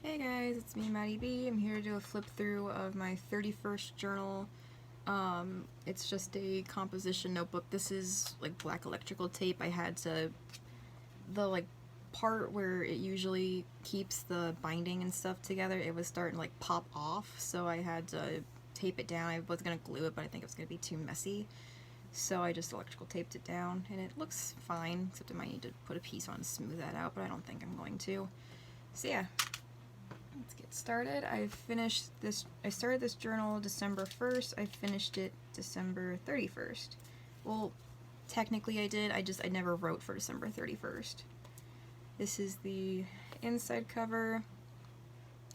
Hey guys, it's me, Maddie B. I'm here to do a flip through of my 31st journal. It's just a composition notebook. This is like black electrical tape. I had to, the part where it usually keeps the binding and stuff together, it was starting to like pop off, so I had to tape it down. I was gonna glue it, but I think it was gonna be too messy. So I just electrical taped it down, and it looks fine, except I might need to put a piece on to smooth that out, but I don't think I'm going to. So yeah. Let's get started. I started this journal December 1st. I finished it December 31st. Well, technically I did. I never wrote for December 31st. This is the inside cover.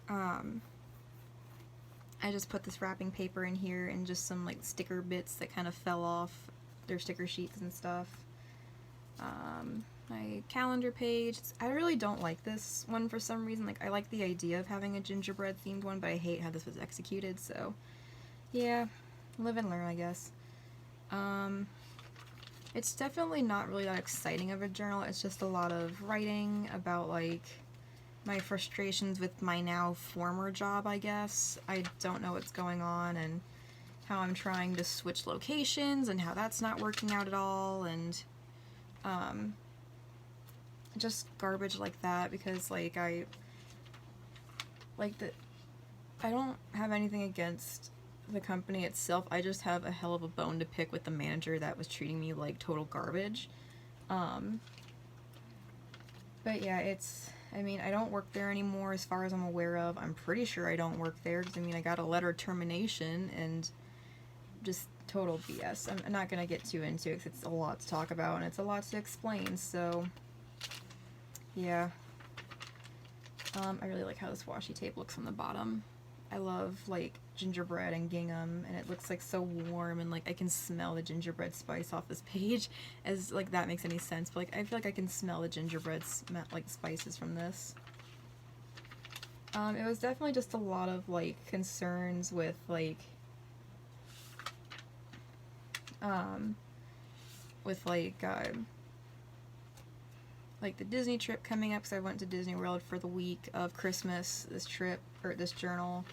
I just put this wrapping paper in here and just some like sticker bits that kind of fell off. Their sticker sheets and stuff. My calendar page. I really don't like this one for some reason. Like, I like the idea of having a gingerbread themed one, but I hate how this was executed, so yeah, live and learn, I guess. It's definitely not really that exciting of a journal. It's just a lot of writing about like my frustrations with my now former job, I guess. I don't know what's going on and how I'm trying to switch locations and how that's not working out at all, and just garbage like that, because like I don't have anything against the company itself. I just have a hell of a bone to pick with the manager that was treating me like total garbage. But yeah, I mean, I don't work there anymore as far as I'm aware of. I'm pretty sure I don't work there because, I mean, I got a letter of termination and just total BS. I'm not going to get too into it because it's a lot to talk about and it's a lot to explain, so yeah. I really like how this washi tape looks on the bottom. I love like gingerbread and gingham, and it looks like so warm, and like I can smell the gingerbread spice off this page, as like that makes any sense, but like I feel like I can smell the gingerbread like spices from this. It was definitely just a lot of like concerns with like the Disney trip coming up, because I went to Disney World for the week of Christmas, this trip, or this journal,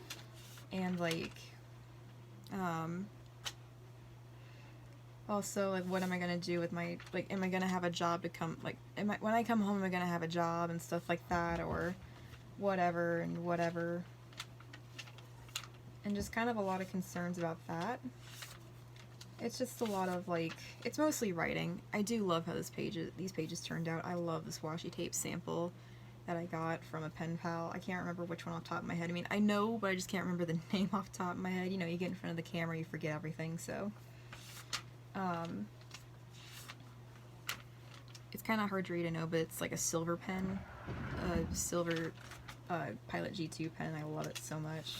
and like, also, like, what am I gonna do with my, like, am I gonna have a job to come, like, when I come home, am I gonna have a job and stuff like that, or whatever, and whatever, and just kind of a lot of concerns about that. It's just a lot of, like, it's mostly writing. I do love how these pages turned out. I love this washi tape sample that I got from a pen pal. I can't remember which one off the top of my head. I mean, I know, but I just can't remember the name off the top of my head. You know, you get in front of the camera, you forget everything, so. It's kind of hard to read, I know, but it's like a silver pen. A silver Pilot G2 pen. I love it so much.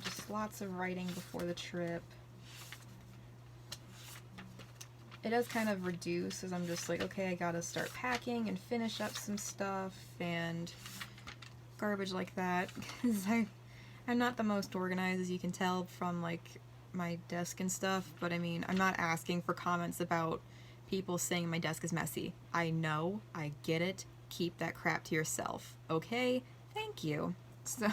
Just lots of writing before the trip. It does kind of reduce as I'm just like, okay, I gotta start packing and finish up some stuff and garbage like that, because I'm not the most organized, as you can tell from like my desk and stuff, but I mean, I'm not asking for comments about people saying my desk is messy. I know, I get it, keep that crap to yourself, okay? Thank you. So,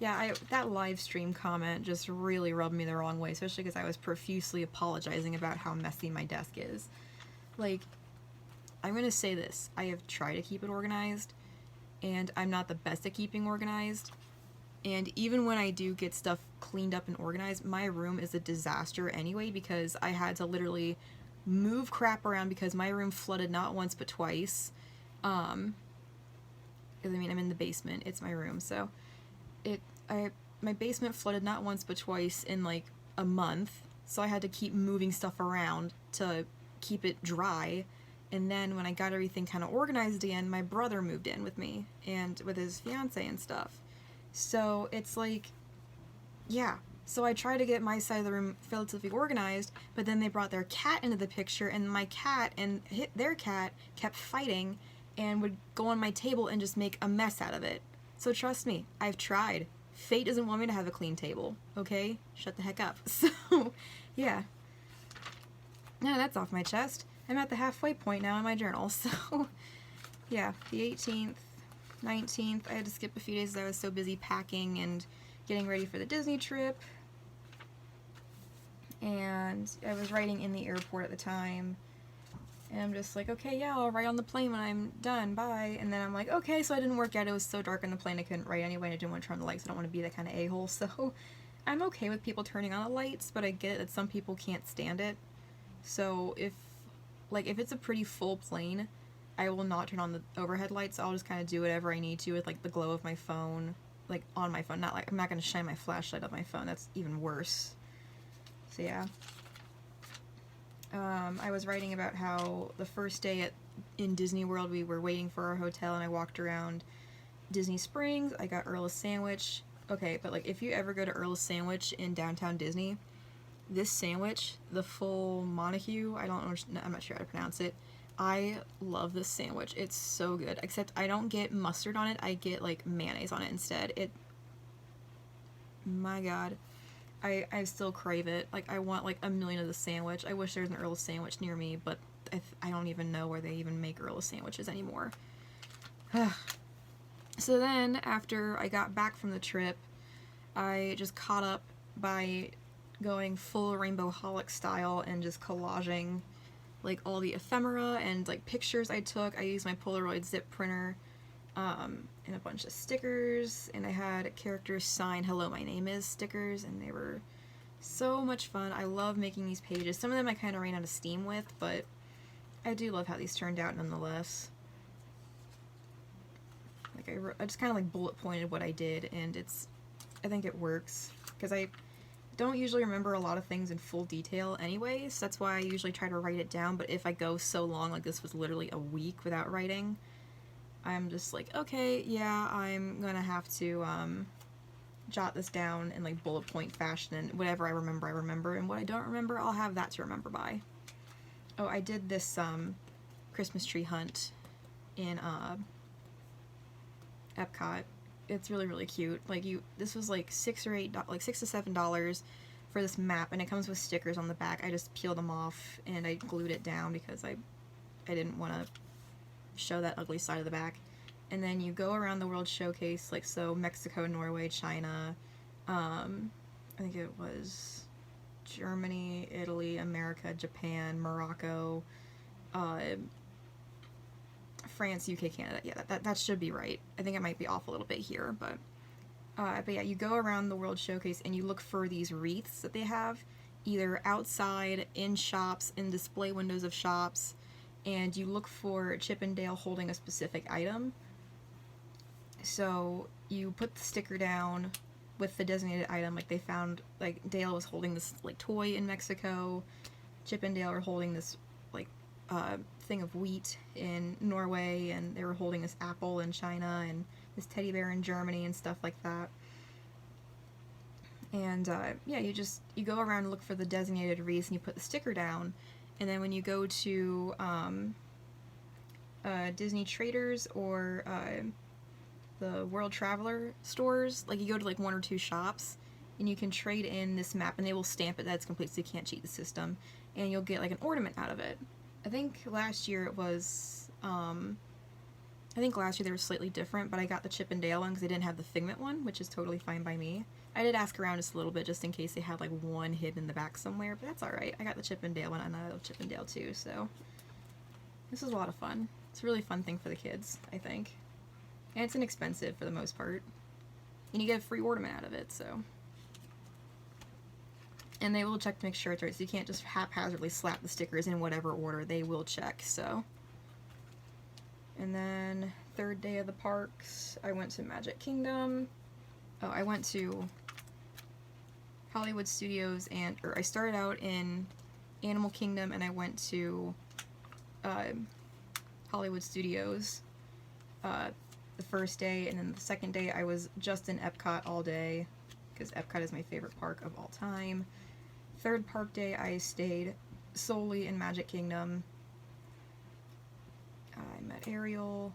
yeah, that live stream comment just really rubbed me the wrong way, especially because I was profusely apologizing about how messy my desk is. Like, I'm gonna say this, I have tried to keep it organized, and I'm not the best at keeping organized, and even when I do get stuff cleaned up and organized, my room is a disaster anyway, because I had to literally move crap around because my room flooded not once but twice. Because I mean, I'm in the basement, it's my room, so my basement flooded not once but twice in like a month, so I had to keep moving stuff around to keep it dry. And then when I got everything kind of organized again, my brother moved in with me and with his fiance and stuff, so it's like, yeah, so I tried to get my side of the room relatively organized, but then they brought their cat into the picture, and my cat and their cat kept fighting and would go on my table and just make a mess out of it. So trust me, I've tried. Fate doesn't want me to have a clean table, okay? Shut the heck up. So, yeah. Now that's off my chest. I'm at the halfway point now in my journal, so, yeah, the 18th. 19th, I had to skip a few days. I was so busy packing and getting ready for the Disney trip. And I was writing in the airport at the time. And I'm just like, okay, yeah, I'll write on the plane when I'm done, bye. And then I'm like, okay, so I didn't work out. It was so dark on the plane I couldn't write anyway, and I didn't want to turn on the lights. I don't want to be that kind of a-hole. So I'm okay with people turning on the lights, but I get that some people can't stand it. So if it's a pretty full plane, I will not turn on the overhead lights. I'll just kind of do whatever I need to with like the glow of my phone, like on my phone. Not like I'm not going to shine my flashlight on my phone. That's even worse. So yeah. I was writing about how the first day in Disney World we were waiting for our hotel, and I walked around Disney Springs. I got Earl's Sandwich. Okay, but like if you ever go to Earl's Sandwich in downtown Disney, this sandwich, the full Montague, I'm not sure how to pronounce it. I love this sandwich. It's so good. Except I don't get mustard on it. I get like mayonnaise on it instead. My God. I still crave it. Like, I want like a million of the sandwich. I wish there was an Earl's Sandwich near me, but I don't even know where they even make Earl's Sandwiches anymore. So then, after I got back from the trip, I just caught up by going full Rainbow Holic style and just collaging like all the ephemera and like pictures I took. I used my Polaroid zip printer and a bunch of stickers, and I had characters sign "Hello, my name is" stickers, and they were so much fun. I love making these pages. Some of them I kind of ran out of steam with, but I do love how these turned out nonetheless. Like I just kind of like bullet pointed what I did, and I think it works because I don't usually remember a lot of things in full detail anyways. That's why I usually try to write it down, but if I go so long, like this was literally a week without writing, I'm just like, okay, yeah, I'm gonna have to jot this down in like bullet point fashion, and whatever I remember, and what I don't remember, I'll have that to remember by. Oh, I did this Christmas tree hunt in Epcot. It's really, really cute. Like this was like $6 to $7 for this map, and it comes with stickers on the back. I just peeled them off and I glued it down because I didn't want to show that ugly side of the back. And then you go around the World Showcase, like so Mexico, Norway, China, I think it was Germany, Italy, America, Japan, Morocco, France, UK, Canada. Yeah, that should be right. I think I might be off a little bit here, but yeah, you go around the World Showcase and you look for these wreaths that they have, either outside, in shops, in display windows of shops, and you look for Chip and Dale holding a specific item. So you put the sticker down with the designated item, like they found, like Dale was holding this like toy in Mexico, Chip and Dale were holding this like thing of wheat in Norway, and they were holding this apple in China, and this teddy bear in Germany, and stuff like that. And yeah, you go around and look for the designated wreaths, and you put the sticker down, and then when you go to Disney Traders or the World Traveler stores, like you go to like one or two shops, and you can trade in this map, and they will stamp it that it's complete, so you can't cheat the system, and you'll get like an ornament out of it. I think last year it was, I think last year they were slightly different, but I got the Chip and Dale one because they didn't have the Figment one, which is totally fine by me. I did ask around just a little bit just in case they had like one hidden in the back somewhere, but that's alright. I got the Chip and Dale one, and I love Chip and Dale too, so this is a lot of fun. It's a really fun thing for the kids, I think. And it's inexpensive for the most part. And you get a free ornament out of it, so. And they will check to make sure it's right, so you can't just haphazardly slap the stickers in whatever order. They will check, so. And then, third day of the parks, I went to Magic Kingdom. Oh, I went to Hollywood Studios, or I started out in Animal Kingdom, and I went to Hollywood Studios the first day, and then the second day I was just in Epcot all day, because Epcot is my favorite park of all time. Third park day, I stayed solely in Magic Kingdom. I met Ariel,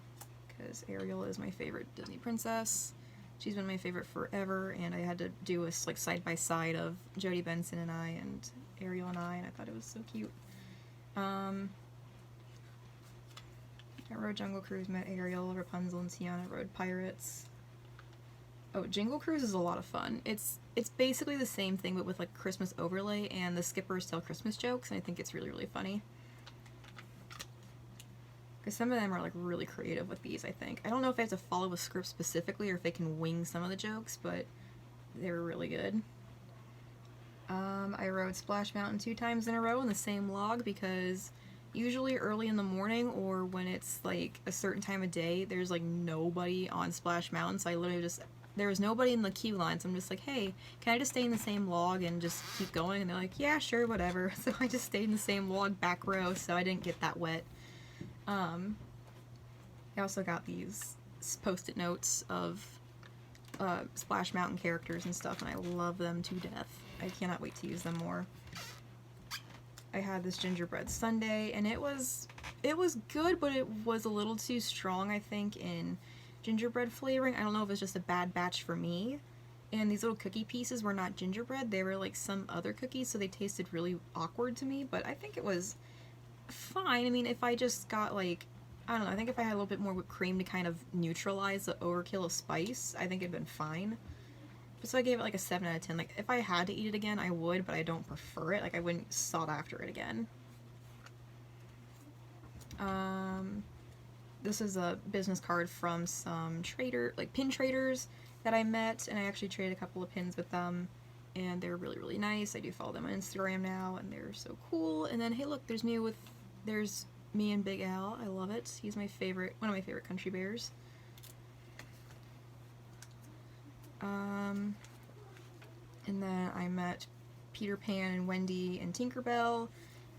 because Ariel is my favorite Disney princess. She's been my favorite forever, and I had to do a like side-by-side of Jodie Benson and I, and Ariel and I thought it was so cute. I rode Jungle Cruise, met Ariel, Rapunzel, and Tiana rode Pirates. Oh, Jingle Cruise is a lot of fun. It's basically the same thing, but with like Christmas overlay, and the skippers tell Christmas jokes, and I think it's really, really funny. Because some of them are like really creative with these, I think. I don't know if I have to follow a script specifically or if they can wing some of the jokes, but they're really good. I rode Splash Mountain 2 times in a row in the same log because usually early in the morning or when it's like a certain time of day, there's like nobody on Splash Mountain, so I literally just, there was nobody in the queue line, so I'm just like, hey, can I just stay in the same log and just keep going? And they're like, yeah, sure, whatever. So I just stayed in the same log back row, so I didn't get that wet. I also got these post-it notes of Splash Mountain characters and stuff, and I love them to death. I cannot wait to use them more. I had this gingerbread sundae, and it was good, but it was a little too strong, I think, in gingerbread flavoring. I don't know if it's just a bad batch for me. And these little cookie pieces were not gingerbread, they were like some other cookies, so they tasted really awkward to me, but I think it was fine. I mean, if I just got like, I don't know, I think if I had a little bit more whipped cream to kind of neutralize the overkill of spice, I think it'd been fine. So I gave it like a 7 out of 10. Like, if I had to eat it again, I would, but I don't prefer it. Like, I wouldn't sought after it again. This is a business card from some pin traders that I met, and I actually traded a couple of pins with them, and they're really, really nice. I do follow them on Instagram now, and they're so cool. And then, hey look, there's me and Big Al. I love it. He's one of my favorite country bears. And then I met Peter Pan and Wendy and Tinkerbell.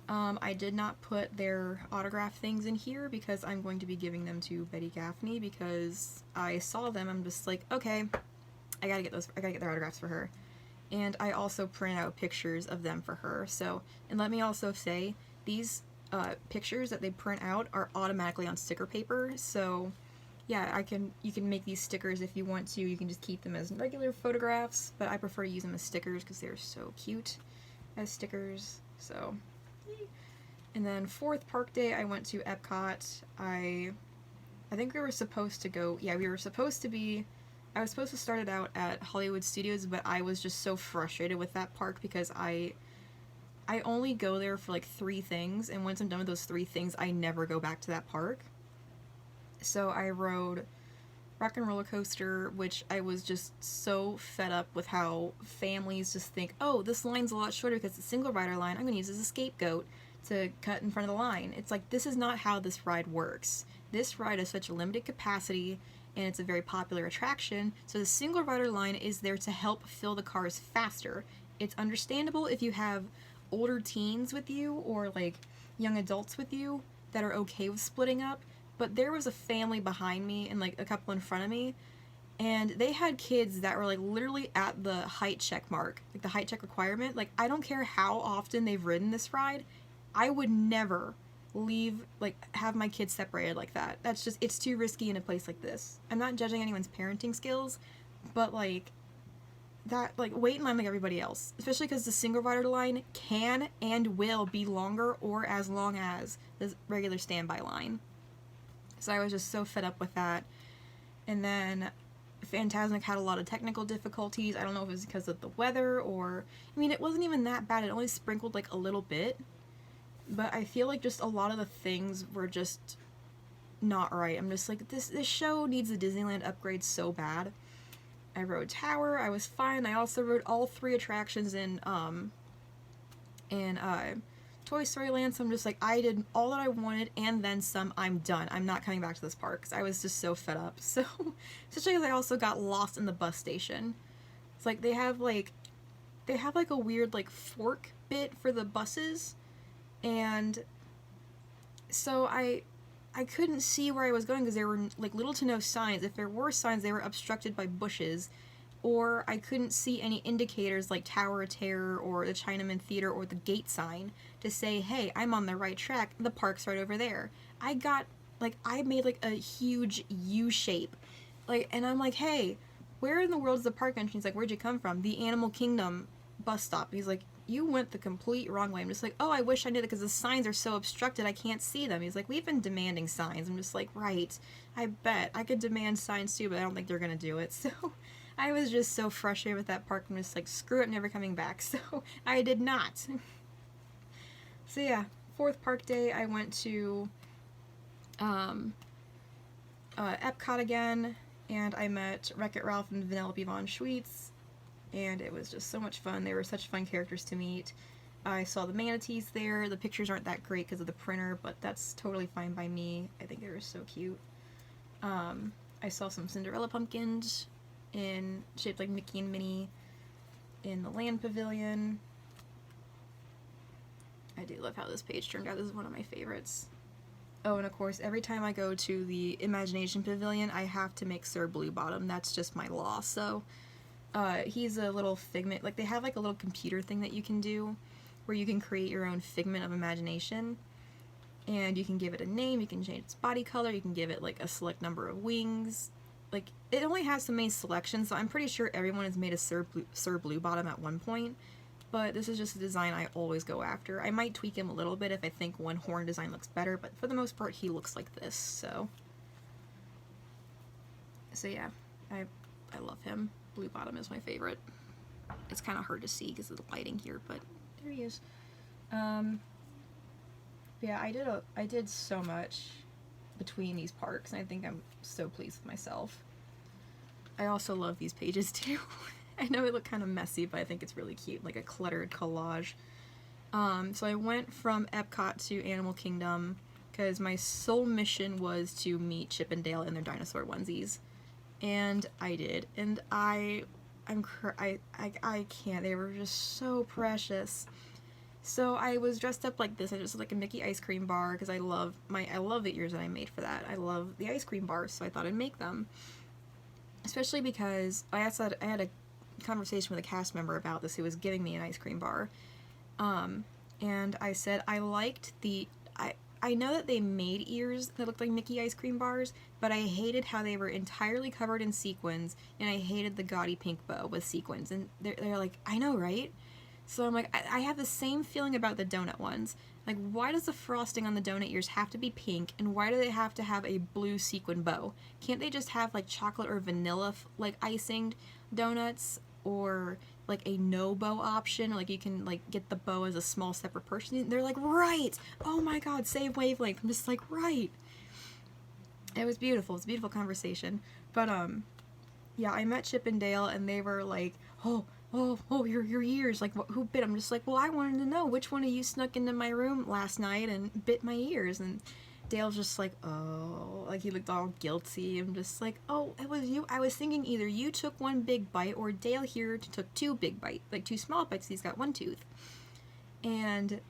I did not put their autograph things in here because I'm going to be giving them to Betty Gaffney because I saw them. I'm just like, okay, I gotta get their autographs for her. And I also print out pictures of them for her. So, and let me also say, these pictures that they print out are automatically on sticker paper. So, yeah, you can make these stickers if you want to. You can just keep them as regular photographs, but I prefer to use them as stickers because they're so cute as stickers. So, and then 4th Park Day, I went to Epcot. I think we were supposed to go, I was supposed to start it out at Hollywood Studios, but I was just so frustrated with that park because I only go there for like 3 things, and once I'm done with those 3 things, I never go back to that park. So I rode Rock and Roller Coaster, which I was just so fed up with how families just think, oh, this line's a lot shorter because it's a single rider line, I'm going to use it as a scapegoat to cut in front of the line. It's like, this is not how this ride works. This ride has such a limited capacity, and it's a very popular attraction, so the single rider line is there to help fill the cars faster. It's understandable if you have older teens with you or like young adults with you that are okay with splitting up, but there was a family behind me and like a couple in front of me, and they had kids that were like literally at the height check mark, like the height check requirement. Like, I don't care how often they've ridden this ride, I would never have my kids separated like that. That's just, it's too risky in a place like this. I'm not judging anyone's parenting skills, but like, that, like, wait in line like everybody else. Especially because the single rider line can and will be longer or as long as the regular standby line. So I was just so fed up with that. And then Fantasmic had a lot of technical difficulties. I don't know if it was because of the weather or, I mean, it wasn't even that bad. It only sprinkled like a little bit. But I feel like just a lot of the things were just not right. I'm just like, this show needs a Disneyland upgrade so bad. I rode Tower, I was fine. I also rode all 3 attractions in Toy Story Land, so I'm just like, I did all that I wanted and then some. I'm done. I'm not coming back to this park because I was just so fed up. So, especially because I also got lost in the bus station. It's like they have like a weird like fork bit for the buses, and so I couldn't see where I was going because there were like little to no signs. If there were signs, they were obstructed by bushes, or I couldn't see any indicators like Tower of Terror or the Chinaman Theater or the gate sign to say, hey, I'm on the right track, the park's right over there. I made like a huge U shape, like, and I'm like, hey, where in the world is the park entrance? He's like, where'd you come from? The Animal Kingdom bus stop. He's like, you went the complete wrong way. I'm just like, oh, I wish I knew that because the signs are so obstructed I can't see them. He's like, we've been demanding signs. I'm just like, right, I bet. I could demand signs too, but I don't think they're going to do it. So I was just so frustrated with that park. I'm just like, screw it, never coming back. So I did not. So yeah, fourth park day, I went to Epcot again, and I met Wreck-It Ralph and Vanellope von Schweetz, and it was just so much fun. They were such fun characters to meet. I saw the manatees there. The pictures aren't that great because of the printer, but that's totally fine by me. I think they were so cute. I saw some Cinderella pumpkins shaped like Mickey and Minnie in the Land Pavilion. I do love how this page turned out. This is one of my favorites. Oh, and of course, every time I go to the Imagination Pavilion, I have to make Sir Bluebottom. That's just my law. So, he's a little figment. Like, they have like a little computer thing that you can do where you can create your own figment of imagination. And you can give it a name, you can change its body color, you can give it like a select number of wings. Like, it only has so many selections, so I'm pretty sure everyone has made a Sir Bluebottom at one point. But this is just a design I always go after. I might tweak him a little bit if I think one horn design looks better, but for the most part he looks like this, so yeah, I love him. Bluebottom is my favorite. It's kind of hard to see because of the lighting here, but there he is. Yeah, I did so much between these parks, and I think I'm so pleased with myself. I also love these pages too. I know they look kind of messy, but I think it's really cute, like a cluttered collage. So I went from Epcot to Animal Kingdom because my sole mission was to meet Chip and Dale in their dinosaur onesies, and I did. And I can't. They were just so precious. So I was dressed up like this. I just like a Mickey ice cream bar because I love the ears that I made for that. I love the ice cream bars, so I thought I'd make them. Especially because I had a conversation with a cast member about this who was giving me an ice cream bar, and I said I liked I know that they made ears that looked like Mickey ice cream bars, but I hated how they were entirely covered in sequins, and I hated the gaudy pink bow with sequins, and they're like, I know, right? So I'm like, I have the same feeling about the donut ones. Like, why does the frosting on the donut ears have to be pink, and why do they have to have a blue sequin bow? Can't they just have like chocolate or vanilla like icinged donuts, or like a no bow option? Like, you can like get the bow as a small separate portion. They're like, right! Oh my god, save wavelength. I'm just like, right. It was beautiful. It's a beautiful conversation. But yeah, I met Chip and Dale, and they were like, oh, your ears, like, who bit? I'm just like, well, I wanted to know which one of you snuck into my room last night and bit my ears. And Dale's just like, oh, like, he looked all guilty. I'm just like, oh, it was you. I was thinking either you took one big bite or Dale here took two big bites, like two small bites. He's got one tooth. And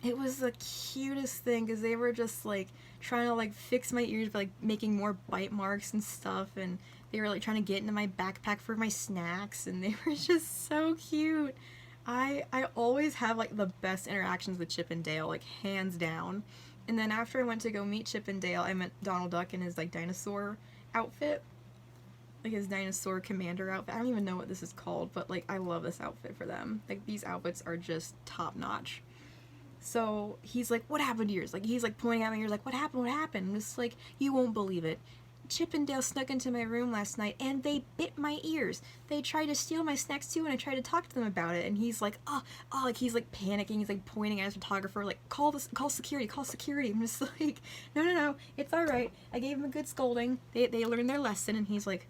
it was the cutest thing because they were just like trying to like fix my ears by like making more bite marks and stuff, and they were like trying to get into my backpack for my snacks, and they were just so cute. I always have like the best interactions with Chip and Dale, like hands down. And then after I went to go meet Chip and Dale, I met Donald Duck in his like dinosaur outfit, like his dinosaur commander outfit. I don't even know what this is called, but like I love this outfit for them. Like, these outfits are just top notch. So he's like, what happened to yours? Like, he's like pointing at my ears like, what happened? I'm just like, you won't believe it. Chip and Dale snuck into my room last night and they bit my ears. They tried to steal my snacks too, and I tried to talk to them about it, and he's like, oh, like, he's like panicking. He's like pointing at his photographer like, call security. I'm just like, no, it's all right. I gave him a good scolding. They learned their lesson, and he's like,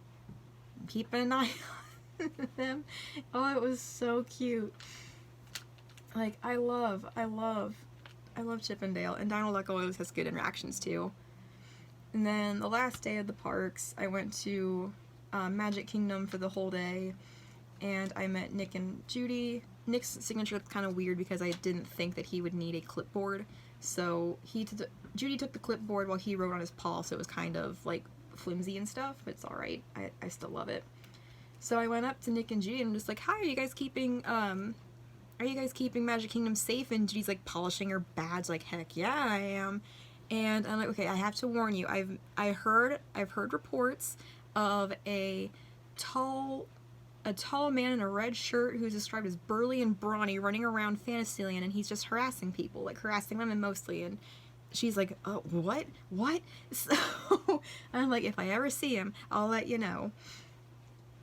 I'm keeping an eye on them. Oh, it was so cute. Like, I love Chip and Dale, and Donald Duck always has good interactions too. And then the last day of the parks, I went to Magic Kingdom for the whole day, and I met Nick and Judy. Nick's signature was kind of weird because I didn't think that he would need a clipboard, so Judy took the clipboard while he wrote on his paw, so it was kind of like flimsy and stuff, but it's alright. I still love it. So I went up to Nick and Judy and I'm just like, hi, are you guys keeping Magic Kingdom safe? And Judy's like polishing her badge like, heck yeah, I am. And I'm like, okay, I have to warn you. I've heard reports of a tall a tall man in a red shirt who's described as burly and brawny running around Fantasyland, and he's just harassing people, like harassing women mostly, and she's like, oh, what? So I'm like, if I ever see him, I'll let you know.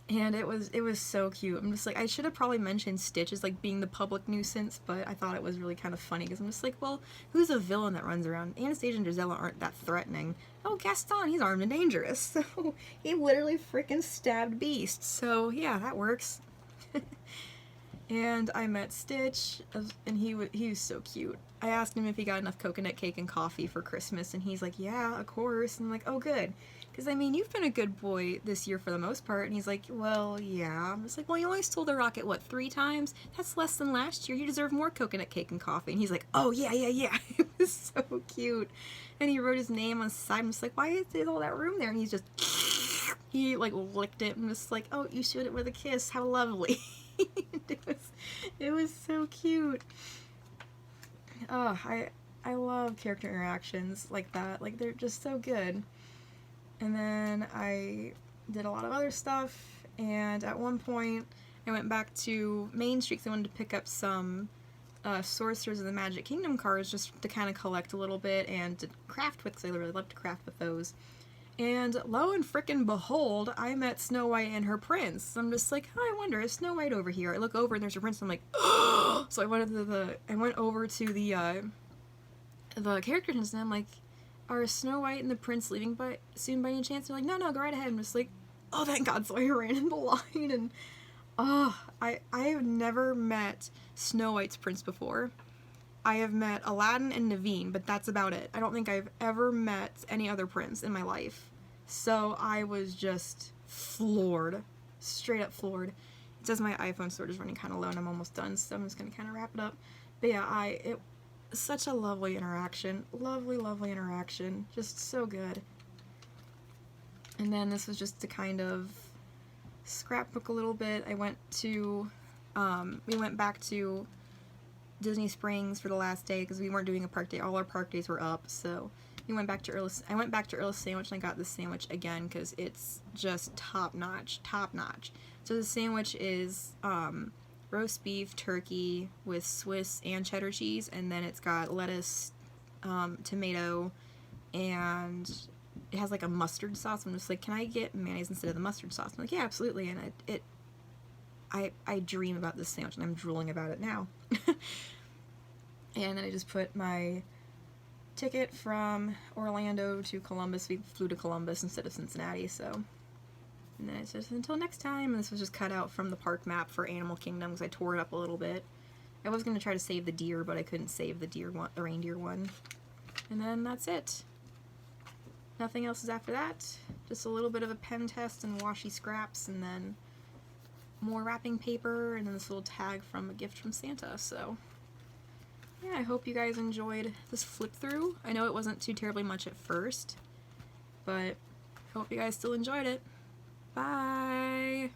And it was so cute. I'm just like, I should have probably mentioned Stitch as like being the public nuisance, but I thought it was really kind of funny because I'm just like, well, who's a villain that runs around? Anastasia and Drizella aren't that threatening. Oh, Gaston, he's armed and dangerous. So he literally freaking stabbed Beast. So yeah, that works. And I met Stitch, and he was so cute. I asked him if he got enough coconut cake and coffee for Christmas, and he's like, yeah, of course. And I'm like, oh, good. Because, I mean, you've been a good boy this year for the most part. And he's like, well, yeah. I'm just like, well, you only stole the rocket, what, 3 times? That's less than last year. You deserve more coconut cake and coffee. And he's like, oh, yeah. It was so cute. And he wrote his name on the side. I'm just like, why is there all that room there? And he's just, he, like, licked it. I'm just like, oh, you showed it with a kiss. How lovely. It was so cute. Oh, I love character interactions like that. Like, they're just so good. And then I did a lot of other stuff, and at one point I went back to Main Street because I wanted to pick up some Sorcerers of the Magic Kingdom cards just to kind of collect a little bit and to craft with, because I really love to craft with those. And lo and frickin' behold, I met Snow White and her prince. I'm just like, oh, I wonder, is Snow White over here? I look over and there's her prince. I'm like, oh! So I went over to the character and I'm like, are Snow White and the prince leaving soon by any chance? They're like, no, go right ahead. I'm just like, oh, thank God. So I ran in the line, and I have never met Snow White's prince before. I have met Aladdin and Naveen, but that's about it. I don't think I've ever met any other prince in my life. So I was just floored. Straight up floored. It says my iPhone storage is running kind of low and I'm almost done, so I'm just going to kind of wrap it up. But yeah, such a lovely interaction. Lovely interaction. Just so good. And then this was just to kind of scrapbook a little bit. We went back to Disney Springs for the last day because we weren't doing a park day. All our park days were up, so I went back to Earl's Sandwich, and I got this sandwich again because it's just top notch. So the sandwich is roast beef, turkey with Swiss and cheddar cheese, and then it's got lettuce, tomato, and it has like a mustard sauce. I'm just like, can I get mayonnaise instead of the mustard sauce? I'm like, yeah, absolutely. And I dream about this sandwich, and I'm drooling about it now. And then I just put my ticket from Orlando to Columbus. We flew to Columbus instead of Cincinnati, so. And then it says, until next time. And this was just cut out from the park map for Animal Kingdom because I tore it up a little bit. I was going to try to save the deer, but I couldn't save the reindeer one. And then that's it. Nothing else is after that. Just a little bit of a pen test and washi scraps, and then more wrapping paper, and then this little tag from a gift from Santa. So yeah, I hope you guys enjoyed this flip through. I know it wasn't too terribly much at first, but I hope you guys still enjoyed it. Bye!